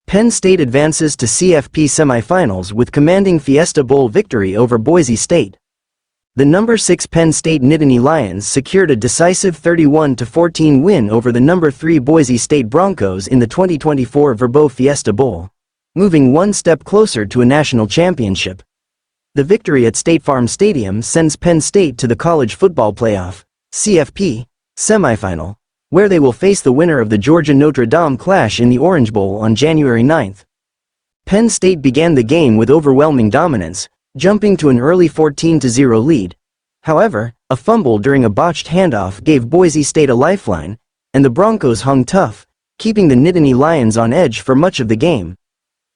Penn State advances to CFP semifinals with commanding Fiesta Bowl victory over Boise State. The number 6 Penn State Nittany Lions secured a decisive 31-14 win over the number 3 Boise State Broncos in the 2024 Vrbo Fiesta Bowl, moving one step closer to a national championship. The victory at State Farm Stadium sends Penn State to the College Football Playoff (CFP) semifinal, where they will face the winner of the Georgia-Notre Dame clash in the Orange Bowl on January 9. Penn State began the game with overwhelming dominance, jumping to an early 14-0 lead. However, a fumble during a botched handoff gave Boise State a lifeline, and the Broncos hung tough, keeping the Nittany Lions on edge for much of the game.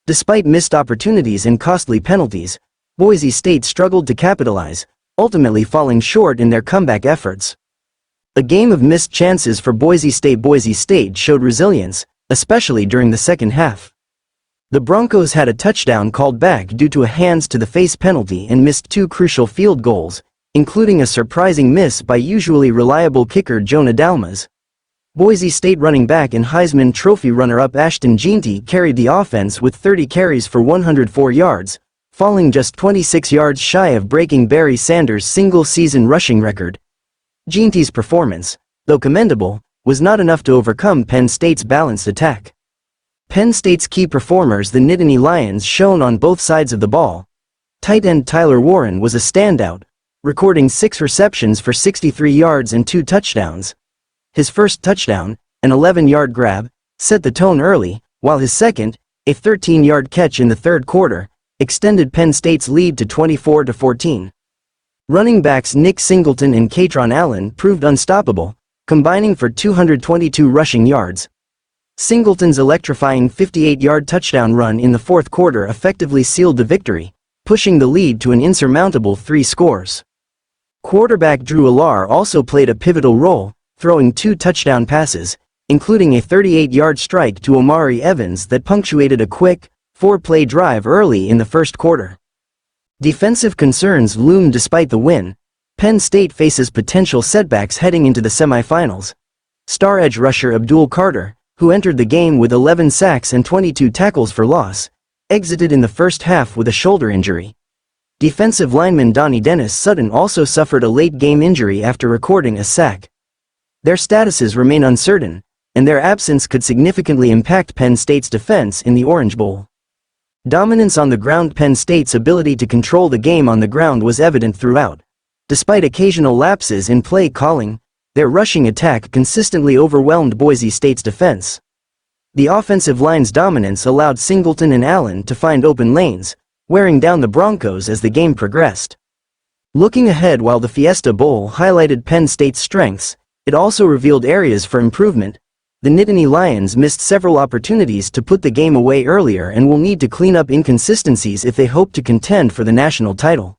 Despite missed opportunities and costly penalties, Boise State struggled to capitalize, ultimately falling short in their comeback efforts. A game of missed chances for Boise State showed resilience, especially during the second half. The Broncos had a touchdown called back due to a hands-to-the-face penalty and missed 2 crucial field goals, including a surprising miss by usually reliable kicker Jonah Dalmas. Boise State running back and Heisman Trophy runner-up Ashton Jeanty carried the offense with 30 carries for 104 yards, falling just 26 yards shy of breaking Barry Sanders' single-season rushing record. Jeanty's performance, though commendable, was not enough to overcome Penn State's balanced attack. Penn State's key performers, the Nittany Lions, shone on both sides of the ball. Tight end Tyler Warren was a standout, recording 6 receptions for 63 yards and 2 touchdowns. His first touchdown, an 11-yard grab, set the tone early, while his second, a 13-yard catch in the third quarter, extended Penn State's lead to 24-14. Running backs Nick Singleton and Katron Allen proved unstoppable, combining for 222 rushing yards. Singleton's electrifying 58-yard touchdown run in the fourth quarter effectively sealed the victory, pushing the lead to an insurmountable 3 scores. Quarterback Drew Allar also played a pivotal role, throwing 2 touchdown passes, including a 38-yard strike to Omari Evans that punctuated a quick, 4-play drive early in the first quarter. Defensive concerns loom despite the win. Penn State faces potential setbacks heading into the semifinals. Star edge rusher Abdul Carter, who entered the game with 11 sacks and 22 tackles for loss, exited in the first half with a shoulder injury. Defensive lineman Donnie Dennis Sutton also suffered a late-game injury after recording a sack. Their statuses remain uncertain, and their absence could significantly impact Penn State's defense in the Orange Bowl. Dominance on the ground. Penn State's ability to control the game on the ground was evident throughout. Despite occasional lapses in play calling, their rushing attack consistently overwhelmed Boise State's defense. The offensive line's dominance allowed Singleton and Allen to find open lanes, wearing down the Broncos as the game progressed. Looking ahead, while the Fiesta Bowl highlighted Penn State's strengths, it also revealed areas for improvement. The Nittany Lions missed several opportunities to put the game away earlier and will need to clean up inconsistencies if they hope to contend for the national title.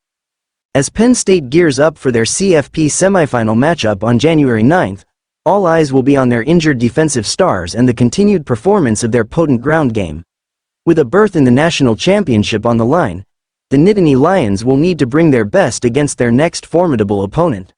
As Penn State gears up for their CFP semifinal matchup on January 9, all eyes will be on their injured defensive stars and the continued performance of their potent ground game. With a berth in the national championship on the line, the Nittany Lions will need to bring their best against their next formidable opponent.